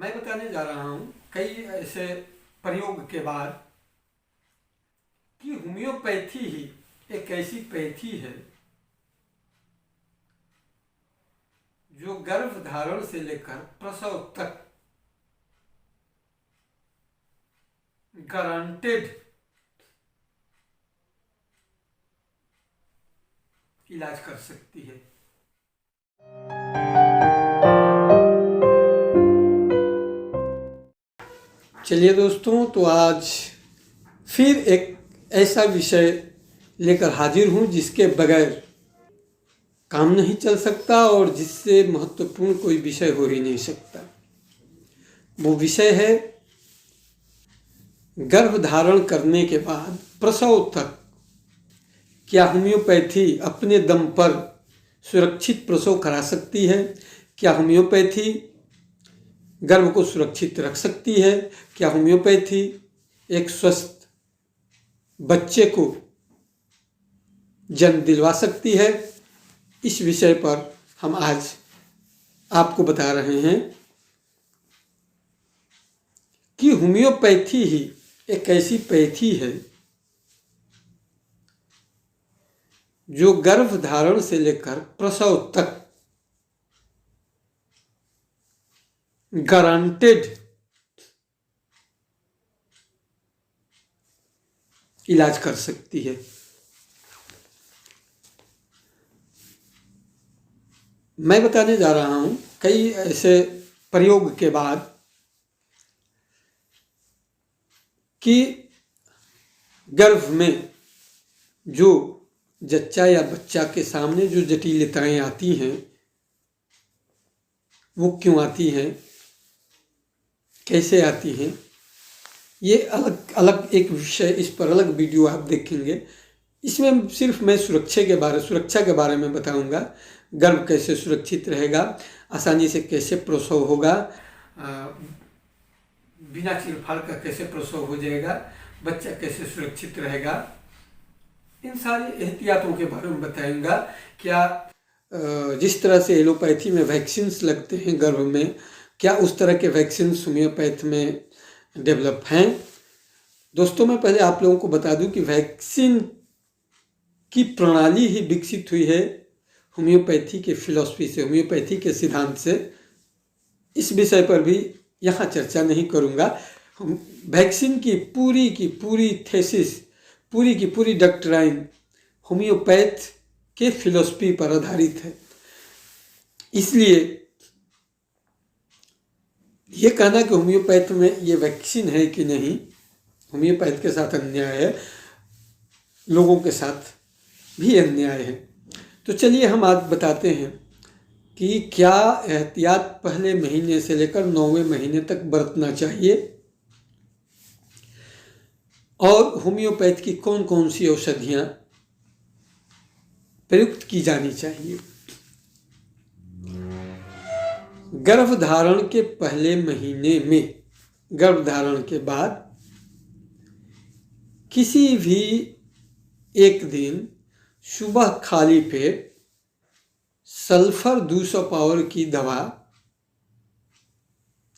मैं बताने जा रहा हूँ कई ऐसे प्रयोग के बाद कि होम्योपैथी ही एक ऐसी पैथी है जो गर्भ धारण से लेकर प्रसव तक गारंटेड इलाज कर सकती है। चलिए दोस्तों, तो आज फिर एक ऐसा विषय लेकर हाजिर हूँ जिसके बगैर काम नहीं चल सकता और जिससे महत्वपूर्ण कोई विषय हो ही नहीं सकता। वो विषय है गर्भ धारण करने के बाद प्रसव तक क्या होम्योपैथी अपने दम पर सुरक्षित प्रसव करा सकती है? क्या होम्योपैथी गर्भ को सुरक्षित रख सकती है? क्या होम्योपैथी एक स्वस्थ बच्चे को जन्म दिलवा सकती है? इस विषय पर हम आज आपको बता रहे हैं कि होम्योपैथी ही एक ऐसी पैथी है जो गर्भ धारण से लेकर प्रसव तक गारंटेड इलाज कर सकती है। मैं बताने जा रहा हूं कई ऐसे प्रयोग के बाद कि गर्भ में जो जच्चा या बच्चा के सामने जो जटिलताएं आती हैं वो क्यों आती हैं, कैसे आती हैं, ये अलग अलग एक विषय, इस पर अलग वीडियो आप देखेंगे। इसमें सिर्फ मैं सुरक्षा के बारे में बताऊंगा। गर्भ कैसे सुरक्षित रहेगा, आसानी से कैसे प्रसव होगा, बिना चीरफाड़ का कैसे प्रसव हो जाएगा, बच्चा कैसे सुरक्षित रहेगा, इन सारी एहतियातों के बारे में बताऊंगा। क्या जिस तरह से एलोपैथी में वैक्सीन्स लगते हैं गर्भ में, क्या उस तरह के वैक्सीन्स होम्योपैथ में डेवलप हैं? दोस्तों, मैं पहले आप लोगों को बता दूं कि वैक्सीन की प्रणाली ही विकसित हुई है होम्योपैथी के फिलॉसफी से, होम्योपैथी के सिद्धांत से। इस विषय पर भी यहाँ चर्चा नहीं करूँगा। वैक्सीन की पूरी थेसिस, पूरी की पूरी डॉक्ट्राइन होम्योपैथ के फिलॉसफी पर आधारित है। इसलिए ये कहना कि होम्योपैथ में ये वैक्सीन है कि नहीं, होम्योपैथ के साथ अन्याय है, लोगों के साथ भी अन्याय है। तो चलिए हम आज बताते हैं कि क्या एहतियात पहले महीने से लेकर 9वें महीने तक बरतना चाहिए और होम्योपैथ की कौन कौन सी औषधियाँ प्रयुक्त की जानी चाहिए। गर्भधारण के पहले महीने में, गर्भधारण के बाद किसी भी एक दिन सुबह खाली पेट सल्फर 200 पावर की दवा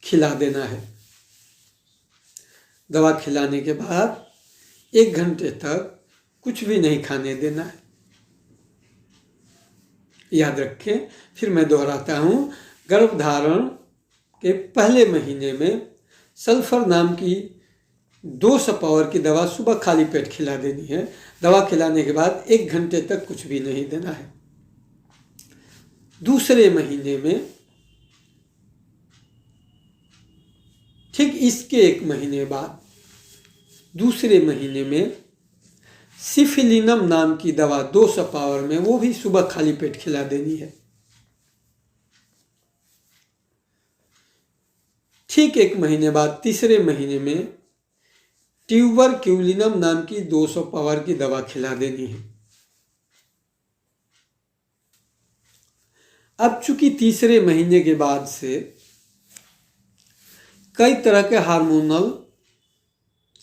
खिला देना है। दवा खिलाने के बाद 1 घंटे तक कुछ भी नहीं खाने देना है। याद रखें, फिर मैं दोहराता हूँ, गर्भधारण के पहले महीने में सल्फर नाम की 200 पावर की दवा सुबह खाली पेट खिला देनी है। दवा खिलाने के बाद 1 घंटे तक कुछ भी नहीं देना है। दूसरे महीने में, ठीक इसके 1 महीने बाद, दूसरे महीने में सिफिलिनम नाम की दवा 200 पावर में, वो भी सुबह खाली पेट खिला देनी है। ठीक 1 महीने बाद, तीसरे महीने में ट्यूबरक्यूलिनम नाम की 200 पावर की दवा खिला देनी है। अब चूंकि तीसरे महीने के बाद से कई तरह के हार्मोनल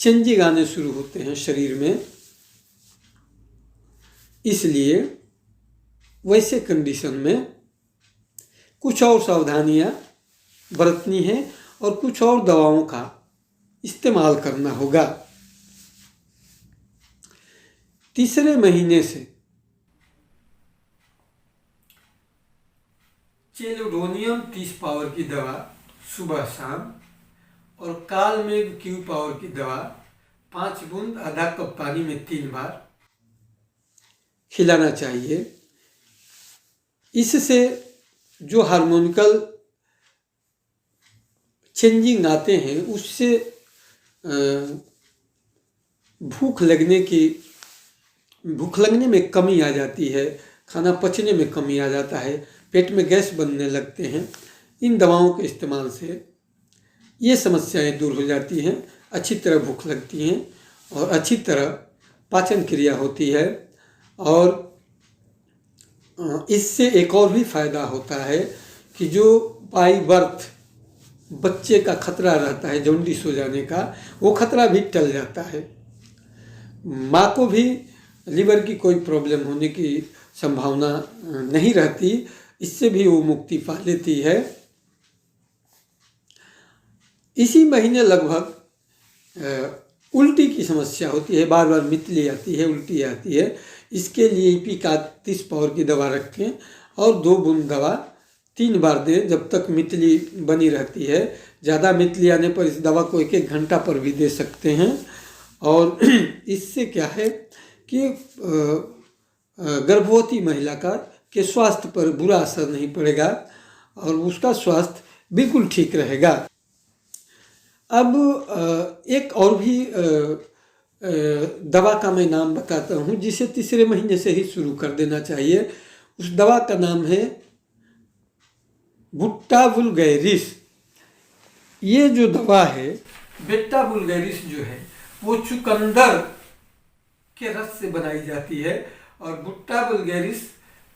चेंजिंग आने शुरू होते हैं शरीर में, इसलिए वैसे कंडीशन में कुछ और सावधानियां बरतनी है और कुछ और दवाओं का इस्तेमाल करना होगा। तीसरे महीने से चेलोडोनियम 30 पावर की दवा सुबह शाम और कालमेघ क्यू पावर की दवा 5 बूंद आधा कप पानी में 3 बार खिलाना चाहिए। इससे जो हार्मोनिकल चेंजिंग आते हैं उससे भूख लगने में कमी आ जाती है, खाना पचने में कमी आ जाता है, पेट में गैस बनने लगते हैं। इन दवाओं के इस्तेमाल से ये समस्याएं दूर हो जाती हैं, अच्छी तरह भूख लगती हैं और अच्छी तरह पाचन क्रिया होती है। और इससे एक और भी फायदा होता है कि जो बाई बर्थ बच्चे का खतरा रहता है जॉन्डिस हो जाने का, वो खतरा भी टल जाता है। माँ को भी लीवर की कोई प्रॉब्लम होने की संभावना नहीं रहती, इससे भी वो मुक्ति पा लेती है। इसी महीने लगभग उल्टी की समस्या होती है, बार बार मितली आती है, उल्टी आती है। इसके लिए ईपीका 30 पावर की दवा रखें और 2 बूंद दवा 3 बार दें जब तक मितली बनी रहती है। ज़्यादा मितली आने पर इस दवा को 1-1 घंटा पर भी दे सकते हैं। और इससे क्या है कि गर्भवती महिला के स्वास्थ्य पर बुरा असर नहीं पड़ेगा और उसका स्वास्थ्य बिल्कुल ठीक रहेगा। अब एक और भी दवा का मैं नाम बताता हूँ जिसे तीसरे महीने से ही शुरू कर देना चाहिए। उस दवा का नाम है बुट्टा वुल्गैरिस। ये जो दवा है बेट्टा वुल्गैरिस जो है वो चुकंदर के रस से बनाई जाती है। और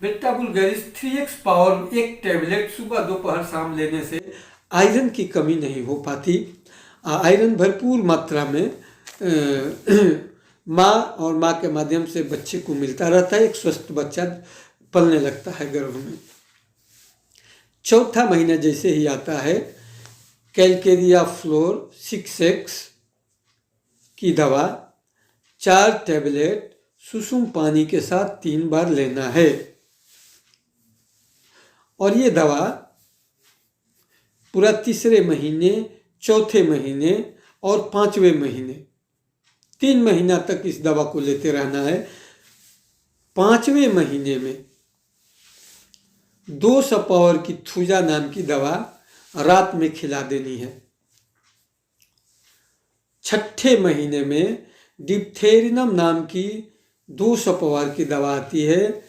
बेट्टा वुल्गैरिस 3x पावर 1 टैबलेट सुबह दोपहर शाम लेने से आयरन की कमी नहीं हो पाती। आयरन भरपूर मात्रा में माँ और माँ के माध्यम से बच्चे को मिलता रहता है, एक स्वस्थ बच्चा पलने लगता है गर्भ में। चौथा महीना जैसे ही आता है कैलकेरिया फ्लोर 6x की दवा 4 टैबलेट सुसुम पानी के साथ 3 बार लेना है। और ये दवा पूरा तीसरे महीने, चौथे महीने और 5वें महीने 3 महीना तक इस दवा को लेते रहना है। 5वें महीने में 200 पावर की थूजा नाम की दवा रात में खिला देनी है। 6ठे महीने में डिप्थेरिनम नाम की 200 पावर की दवा आती है।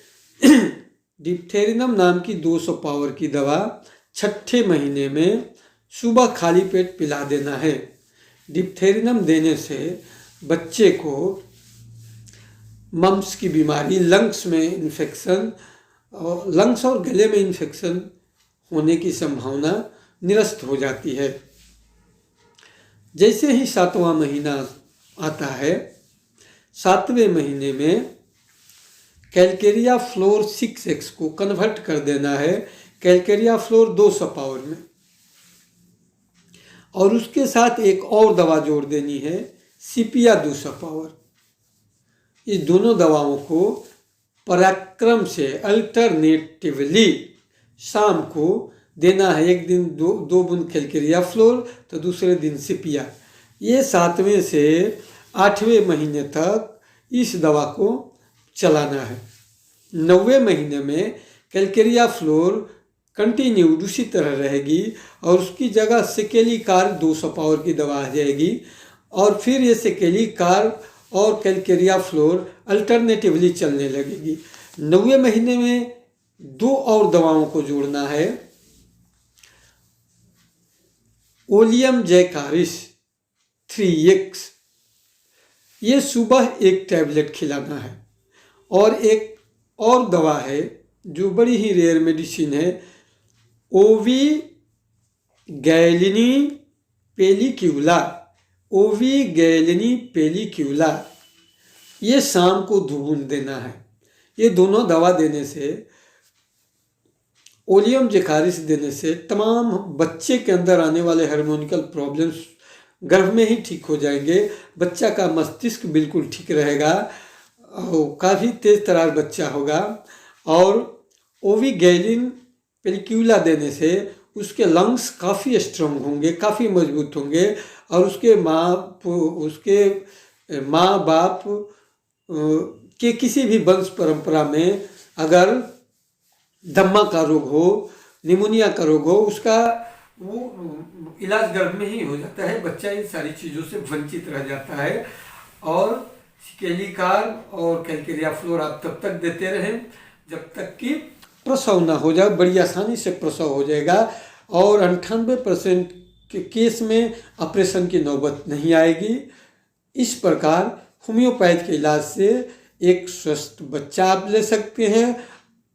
डिप्थेरिनम नाम की 200 पावर की दवा 6ठे महीने में सुबह खाली पेट पिला देना है। डिप्थेरिनम देने से बच्चे को मम्स की बीमारी, लंग्स में इन्फेक्शन और लंग्स और गले में इन्फेक्शन होने की संभावना निरस्त हो जाती है। जैसे ही 7वां महीना आता है, 7वें महीने में कैलकेरिया फ्लोर 6x को कन्वर्ट कर देना है कैलकेरिया फ्लोर 200 पावर में। और उसके साथ एक और दवा जोड़ देनी है सिपिया 200 पावर। इस दोनों दवाओं को पराक्रम से अल्टरनेटिवली शाम को देना है। एक दिन 2 बूंद कैलकेरिया फ्लोर तो दूसरे दिन सिपिया। ये 7वें से 8वें महीने तक इस दवा को चलाना है। 9वें महीने में कैलकेरिया फ्लोर कंटिन्यूड उसी तरह रहेगी और उसकी जगह सेकेली कार 200 पावर की दवा आ जाएगी। और फिर ये सेकेली कार और कैलकेरिया फ्लोर अल्टरनेटिवली चलने लगेगी। 9वें महीने में 2 और दवाओं को जोड़ना है। ओलियम जैकारिस 3x, ये सुबह 1 टैबलेट खिलाना है। और एक और दवा है जो बड़ी ही रेयर मेडिसिन है, ओवी गैलिनी पेलिक्यूला। ओवी गैलिनी पेलिक्यूला, ये शाम को 2 बूंद देना है। ये दोनों दवा देने से ओलियम जेकारिस देने से तमाम बच्चे के अंदर आने वाले हार्मोनिकल प्रॉब्लम्स गर्भ में ही ठीक हो जाएंगे। बच्चा का मस्तिष्क बिल्कुल ठीक रहेगा और काफ़ी तेज तरार बच्चा होगा। और ओविगैलिन पेलिक्यूला देने से उसके लंग्स काफ़ी स्ट्रांग होंगे, काफ़ी मजबूत होंगे और उसके माँ बाप के किसी भी वंश परंपरा में अगर दम्मा का रोग हो, निमोनिया का रोग हो, उसका वो इलाज गर्भ में ही हो जाता है। बच्चा इन सारी चीज़ों से वंचित रह जाता है। और स्केलिकार्ब और कैलकेरिया फ्लोर आप तब तक देते रहें जब तक कि प्रसव ना हो जाए। बड़ी आसानी से प्रसव हो जाएगा और 98% के केस में ऑपरेशन की नौबत नहीं आएगी। इस प्रकार होम्योपैथ के इलाज से एक स्वस्थ बच्चा आप ले सकते हैं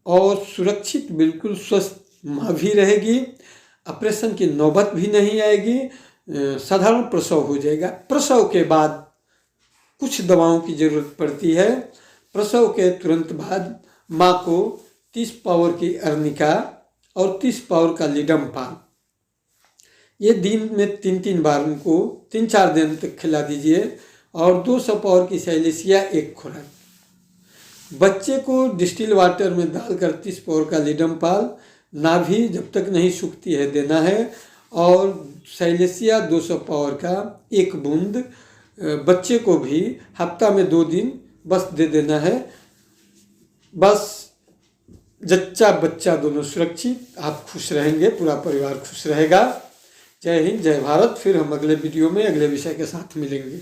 और सुरक्षित बिल्कुल स्वस्थ माँ भी रहेगी। ऑपरेशन की नौबत भी नहीं आएगी, साधारण प्रसव हो जाएगा। प्रसव के बाद कुछ दवाओं की ज़रूरत पड़ती है। प्रसव के तुरंत बाद माँ को 30 पावर की अर्निका और 30 पावर का लिडम्पाल ये दिन में 3-3 बार उनको 3-4 दिन तक खिला दीजिए और 200 पावर की साइलेसिया एक खुराक। बच्चे को डिस्टिल वाटर में डालकर 30 पावर का लिडम्पाल नाभि जब तक नहीं सूखती है देना है और साइलेसिया 200 पावर का एक बूंद बच्चे को भी हफ्ता में 2 दिन बस दे देना है। बस जच्चा बच्चा दोनों सुरक्षित, आप खुश रहेंगे, पूरा परिवार खुश रहेगा। जय हिंद, जय भारत। फिर हम अगले वीडियो में अगले विषय के साथ मिलेंगे।